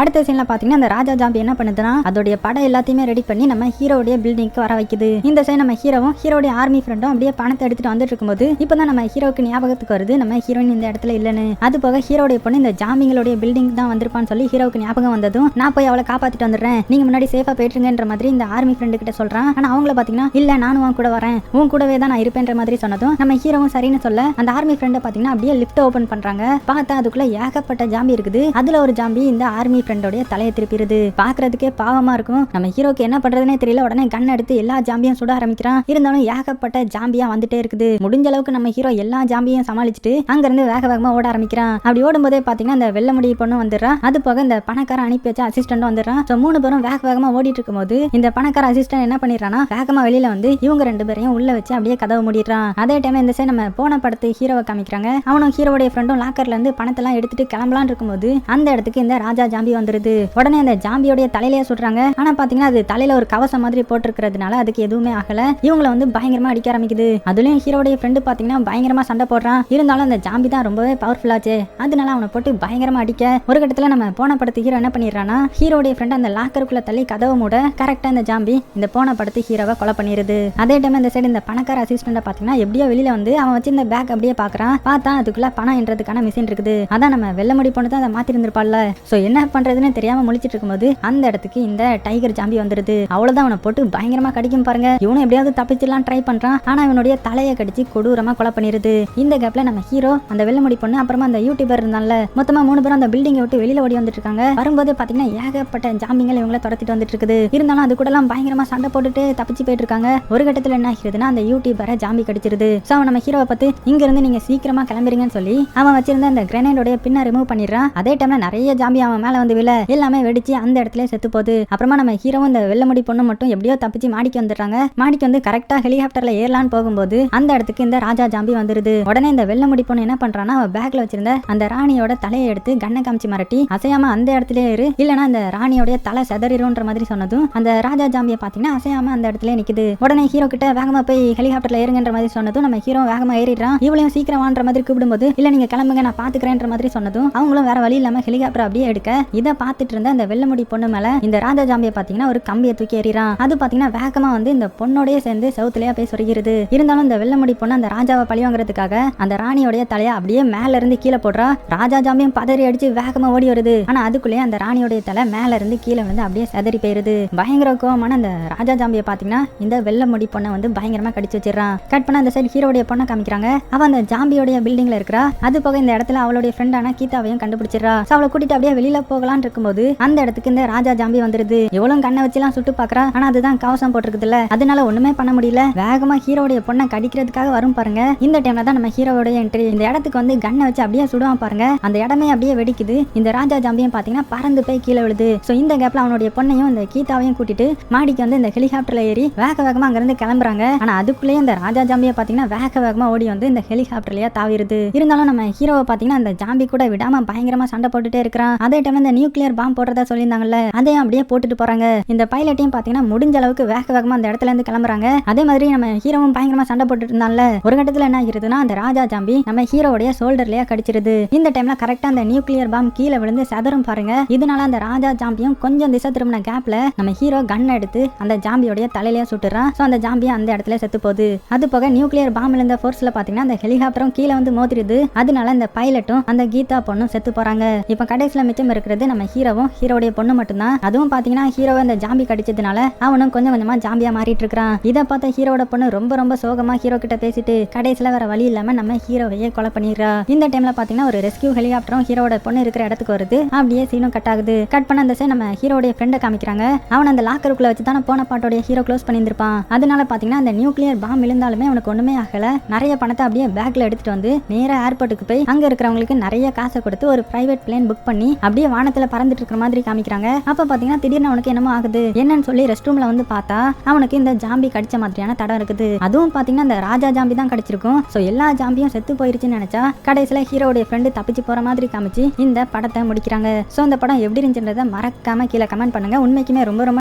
அடுத்த சீன்ல பாத்தீங்கன்னா அந்த ராஜா ஜாம்பி என்ன பண்ணுதுன்னா அதோடைய படம் எல்லாத்தையுமே ரெடி பண்ணி நம்ம ஹீரோடைய பில்டிங்க்கு வர வைக்குது. இந்த சைடு நம்ம ஹீரோவும் ஹீரோடைய ஆர்மி ஃப்ரெண்டும் அப்படியே பணத்தை எடுத்துட்டு வந்துட்டு இருக்கும்போது இப்பதான் நம்ம ஹீரோக்கு ஞாபகத்துக்கு வருது நம்ம ஹீரோயின் இந்த இடத்துல இல்லன்னு. அது போக ஹீரோடைய பொண்ணு இந்த ஜாம்பிங்களுடைய பில்டிங் தான் வந்திருப்பான்னு சொல்லி ஹீரோக்கு ஞாபகம் வந்ததும் நான் போய் அவளை காப்பாத்திட்டு வந்துடுறேன், நீங்க முன்னாடி சேஃபா போயிட்டுருங்கன்ற மாதிரி இந்த ஆர்மி ஃப்ரெண்டு கிட்ட சொல்றான். ஆனா அவங்கள பாத்தீங்கன்னா இல்ல நானும் உன் கூட வரேன், உன் கூடவே தான் நான் இருப்பேன்ற மாதிரி சொன்னதும் நம்ம ஹீரோவும் சரின்னு சொல்ல அந்த ஆர்மி ஃப்ரெண்டை பாத்தீங்கன்னா அப்படியே லிஃப்ட் ஓபன் பண்றாங்க. பார்த்தா அதுக்குள்ள ஏகப்பட்ட ஜாம்பி இருக்குது. அதுல ஒரு ஜாம்பி இந்த ஆர்மி ஃப்ரெண்டோட தலையை திருப்பிடுது. பாக்குறதுக்கே பாவமா இருக்கும். நம்ம ஹீரோக்கு என்ன பண்றதுனே தெரியல. உடனே கன் எடுத்து எல்லா ஜாம்பியும் சுட ஆரம்பிக்கிறான். இருந்தாலும் ஏகப்பட்ட ஜாம்பியா வந்துட்டே இருக்குது. முடிஞ்ச அளவுக்கு நம்ம ஹீரோ எல்லா ஜாம்பியும் சமாளிச்சுட்டு அங்க இருந்து வேக வேகமா ஓட ஆரம்பிக்கிறான். அப்படி ஓடும்போதே பாத்தீங்கன்னா இந்த வெள்ள முடி பொண்ணு வந்துடுறா. அது போக இந்த பணக்கார அனுப்பி வச்ச அசிஸ்டன்ட் வந்துடுறான். சோ 3 பேரும் வேக வேகமா ஓடிட்டு இருக்கும்போது இந்த பணக்கார அசிஸ்டன்ட் என்ன பண்ணிடுறானா வேகமா வெளியில வந்து இவங்க 2 பேரையும் உள்ள வச்சு அப்படியே கதவு மூடிடுறான். அதே டைம் இந்த சைடு நம்ம போன படத்து ஹீரோவை காமிக்கிறாங்க. அவனும் ஹீரோடைய ஃப்ரெண்டும் லாக்கர்ல இருந்து பணத்தெல்லாம் எடுத்துட்டு கிளம்பலான்னு இருக்கும்போது அந்த இடத்துக்கு இந்த ராஜா ஜாம்பி வந்துருது. உடனே அந்த ஜாம்பியோடைய தலையிலேயே சுடுறாங்க. ஆனா பாத்தீங்கன்னா அது தலையில ஒரு கவசம் மாதிரி போட்டிருக்கிறதுனால அதுக்கு எதுவுமே ஆகல. இவங்களை வந்து பயங்கரமா அடிக்க ஆரம்பிக்குது. அதுலயும் ஹீரோடைய ஃப்ரெண்டு பாத்தீங்கன்னா பயங்கரமா சண்டை போடுறான். இருந்தாலும் அந்த ஜாம்பி தான் ரொம்பவே பவர்ஃபுல்லாச்சே. அதனால அவனை போட்டு பயங்கரமா அடிக்க ஒரு கட்டத்துல நம்ம போன படத்து ஹீரோ என்ன பண்ணிடுறானா ஹீரோடைய ஃப்ரெண்ட் அந்த லாக்கருக்குள்ள தள்ளி கதவை மூட கரெக்டா இந்த ஜாம்பி இந்த போன படத்து ஹீரோவை கொலை பண்ணிடுது. அதே டைம் இந்த சைடு இந்த பணக்கார அசிஸ்டன்ட் பாத்தீங்கன்னா எப்படியோ வெளியில வந்து அவன் வச்சு இந்த பேக் அப்படியே பாக்குறான். பார்த்தா அதுக்குள்ள பணம் என்றதுக்கான மிஷின் இருக்குது. அதான் நம்ம வெள்ள முடி பொண்ணு தான் அதை மாத்தி இருந்திருப்பாள்ல. சோ என்ன பண்றதுன்னு தெரியாம முழிச்சிட்டு இருக்கும்போது அந்த இடத்துக்கு இந்த டைகர் ஜாம்பி வந்துருது. அவ்வளவுதான் அவனை போட்டு பயங்கரமா கடிக்கும் பாருங்க. இவனும் எப்படியாவது தப்பிச்சிடலாம் ட்ரை பண்றான். ஆனா இவனுடைய தலையை கடிச்சு கொடூரமா கொலை பண்ணிருது. இந்த கேப்ல நம்ம ஹீரோ அந்த வெள்ள முடி பொண்ணு அப்புறமா அந்த யூடியூபர் இருந்தால மொத்தமா 3 பேரும் அந்த பில்டிங்கை விட்டு வெளியில ஓடி வந்துட்டு இருக்காங்க. வரும்போது பாத்தீங்கன்னா ஏகப்பட்ட ஜாம்பிங்கள் இவங்களை துரத்திட்டு வந்துட்டு இருக்குது. இருந்தாலும் அது கூட எல்லாம் பயங்கரமா சண்டை போட்டுட்டு தப்பிச்சு போயிட்டு இருக்காங்க. ஒரு கட்டத்துல என்ன ஆகிருதுன்னா அந்த யூடியூபரை ஜாம்பி கடிச்சிருது. சோ அவன் நம்ம ஹீரோவை பார்த்து இங்க இருந்து நீங்க சீக்கிரமா கிளம்புறீங்கன்னு சொல்லி அவன் வச்சிருந்த அந்த கிரனேடோட பின்ன ரிமூவ் பண்ணிடுறான். அதே டைம்ல நிறைய ஜாம்பி அவன் மேல வந்து விழ எல்லாமே வெடிச்சு அந்த இடத்துல செத்து போகுது. அப்புறமா நம்ம ஹீரோவும் இந்த வெள்ள முடி பொண்ணு மட்டும் எப்படியோ தப்பிச்சு மாடிக்கு வந்துடுறாங்க. மாடிக்கு வந்து கரெக்டா ஹெலிகாப்டர்ல ஏறலான்னு போகும்போது அந்த இடத்துக்கு இந்த ராஜா ஜாம்பி வந்துருது. உடனே இந்த வெள்ள முடி பொண்ணு என்ன பண்றான்னா அவ பேக்ல வச்சிருந்த அந்த ராணியோட தலையை எடுத்து கண்ணை காமிச்சு மிரட்டி அசையாம அந்த இடத்துல ஏறு, இல்லனா அந்த ராணியோட தலை செதறிடும்ன்ற மாதிரி சொன்னதும் அந்த ராஜா ஜாம்பியை பாத்தீங்கன்னா அசையாம அந்த இடத்துல நிக்குது. உடனே ஹீரோ கிட்ட வேகமா போய் ஹெலிகாப்டர்ல ஏறுங்கன்ற மாதிரி சொன்னதும் நம்ம ஹீரோ வேகமா ஏறிடுறான். இவளையும் சீக்கிரம் வான்ற மாதிரி கூப்பிடும்போது இல்ல நீங்க கிளம்புங்க நான் பாத்துக்கிறேன்ற மாதிரி சொன்னதும் அவங்களும் வேற வழி இல்லாம ஹெலிகாப்டர் அப்படியே எடுக்க இதை பார்த்துட்டு இருந்த அந்த வெள்ள முடி பொண்ணு மேல இந்த ராஜா ஜாம்பியை பாத்தீங்கன்னா ஒரு கம்பியை தூக்கி எறிறான். அது பாத்தீங்கன்னா வேகமா வந்து இந்த பொண்ணோடய சேர்ந்து சவுத்துலயா போய் சொருகிறது. இருந்தாலும் இந்த வெள்ள முடி பொண்ணு அந்த ராஜாவை பழி வாங்குறதுக்காக அந்த ராணியோடைய தலையை அப்படியே மேல இருந்து கீழே போடுறா. ராஜா ஜாம்பியும் பதறி அடிச்சு வேகமா ஓடி வருது. ஆனா அதுக்குள்ளேயே அந்த ராணியோடைய தலை மேல இருந்து கீழே வந்து அப்படியே செதறி போயிருது. பயங்கர கோவமான அந்த ராஜா ஜாம்பியை பாத்தீங்கன்னா இந்த வெள்ள முடி பொண்ணை வந்து பயங்கரமா கடிச்சு வச்சிடறான். கட் பண்ண அந்த சைடு ஹீரோடைய பொண்ணை காமிக்கிறாங்க. அவ அந்த ஜாம்பியோடைய பில்டிங்ல இருக்கிறா. அது போக இந்த இடத்துல அவளுடைய ஃப்ரெண்டான கீதாவையும் கண்டுபிடிச்சிடறா. அவளை கூட்டிட்டு அப்படியே வெளியில போகலான்னு இருக்கும்போது அந்த இடத்துக்கு இந்த ராஜா ஜாம்பி வந்துருது. இவளும் கண்ணை வச்சுலாம் சுட்டு பாக்குறா. ஆனா அதுதான் கவசம் போட்டிருக்குதுல்ல, அதனால ஒண்ணுமே பண்ண முடியல. வேகமா ஹீரோடைய பொண்ணை கடிக்கிறதுக்காக வரும் பாருங்க. இந்த டைம்ல தான் நம்ம ஹீரோடைய என்ட்ரி. இந்த இடத்துக்கு வந்து கண்ணை வச்சு அப்படியே சுடுவான் பாருங்க. அந்த இடமே அப்படியே வெடிக்குது. இந்த ராஜா ஜாம்பியும் பாத்தீங்கன்னா பறந்து போய் கீழே விழுது. சோ இந்த கேப்ல அவனுடைய பொண்ணையும் இந்த கீதாவையும் கூட்டிட்டு மாடிக்கு வந்து இந்த ஹெலிகாப்டர்ல ஏறி வேக வேகமா அங்க இருந்து கிளம்புறாங்க. ஆனா அதுக்குள்ளேயே இந்த ராஜா ஜாம்பியை பாத்தீங்கன்னா வேக வேகமா ஓடி வந்து இந்த ஹெலிகாப்டர்லயே தாவிருது. இருந்தாலும் நம்ம ஹீரோவை பாத்தீங்கன்னா அந்த ஜாம்பி கூட விடாம பயங்கரமா சண்டை போட்டுட்டே இருக்கிறான். அதே டைம் இந்த நியூக்ளியர் பாம் போடுறதா சொல்லியிருந்தாங்கல்ல, அதையும் அப்படியே போட்டுட்டு போறாங்க. இந்த பைலட்டையும் பாத்தீங்கன்னா முடிஞ்ச அளவுக்கு வேகமா அந்த இடத்துல இருந்து கிளம்புறாங்க. அதே மாதிரி நம்ம ஹீரோவும் பயங்கரமா சண்டை போட்டுட்டு இருந்தான்ல, ஒரு கட்டத்துல என்ன ஆகிருதுன்னா அந்த ராஜா ஜாம்பி நம்ம ஹீரோவுடைய ஷோல்டர்லயே கடிச்சிருது. இந்த டைம்ல கரெக்டா அந்த நியூக்ளியர் பாம் கீழே விழுந்து செதறும் பாருங்க. இதனால அந்த ராஜா ஜாம்பியும் கொஞ்சம் திசை திரும்பின கேப்ல நம்ம ஹீரோ கன் எடுத்து அந்த ஜாம்பியோடைய தலையிலேயே சுட்டுறான். சோ அந்த ஜாம்பி அந்த இடத்துல செத்து போகுது. அது போக நியூக்ளியர் பாம் இருந்த ஃபோர்ஸ்ல பாத்தீங்கன்னா அந்த ஹெலிகாப்டரும் கீழே வந்து மோதிருது. அதனால அந்த பைலட்டும் அந்த கீதா பொண்ணும் செத்து போறாங்க. இப்ப கடைசியில மிச்சம் இருக்கிறது நம்ம ஹீரோவும் ஹீரோடைய பொண்ணு மட்டும்தான். அதுவும் பாத்தீங்கன்னா ஹீரோவை அந்த ஜாம்பி கடிச்சதுனால அவனும் கொஞ்சம் கொஞ்சமா ஜாம்பியா மாறிட்டு இருக்கான். இதை பார்த்த ஹீரோட பொண்ணு ரொம்ப ரொம்ப சோகமா ஹீரோ கிட்ட பேசிட்டு கடைசியில வேற வழி இல்லாம நம்ம ஹீரோவையே கொலை பண்ணிடுறா. இந்த டைம்ல பாத்தீங்கன்னா ஒரு ரெஸ்கியூ ஹெலிகாப்டரும் ஹீரோட பொண்ணு இருக்கிற இடத்துக்கு வருது. அப்படியே சீனும் கட் ஆகுது. கட் பண்ண அந்த சைடு நம்ம ஹீரோடைய ஃப்ரெண்டை காமிக்கிறாங்க. அவன் அந்த லாக்கருக்குள்ள வச்சு தானே போன பாட்டோடைய ஹீரோ க்ளோஸ் பண்ணியிருப்பான். அதனால பாத்தீங்கன்னா அந்த நியூக்ளியர் பாம் விழுந்தாலுமே அவனுக்கு ஒண்ணுமே ஆகல. நிறைய பணத்தை அப்படியே பேக்ல எடுத்துட்டு வந்து நேரா ஏர்போர்ட்டுக்கு போய் அங்க இருக்கிறவங்களுக்கு நிறைய காசை கொடுத்து ஒரு பிரைவேட் பிளேன் புக் பண்ணி அப்படியே வானத்துல பறந்துட்டு இருக்கிற மாதிரி காமிக்கிறாங்க. அப்ப பாத்தீங்கன்னா திடீர்னு அவனுக்கு என்னமோ ஆகுது. என்னன்னு சொல்லி ரெஸ்ட் ரூம்ல வந்து பார்த்தா அவனுக்கு இந்த ஜாம்பி கடிச்ச மாதிரியான தடம் இருக்குது. அதுவும் பாத்தீங்கன்னா அந்த ராஜா ஜாம்பி தான் கடிச்சிருக்கும். சோ எல்லா ஜாம்பியும் செத்து போயிருச்சுன்னு நினைச்சா கடைசியில ஹீரோடைய ஃப்ரெண்டு தப்பிச்சு போற மாதிரி காமிச்சு இந்த படத்தை முடிக்கிறாங்க. சோ இந்த படம் எப்படி இருந்துச்சுன்றதை மறக்காம கீழே கமெண்ட் பண்ணுங்க. உண்மைக்குமே ரொம்ப ரொம்ப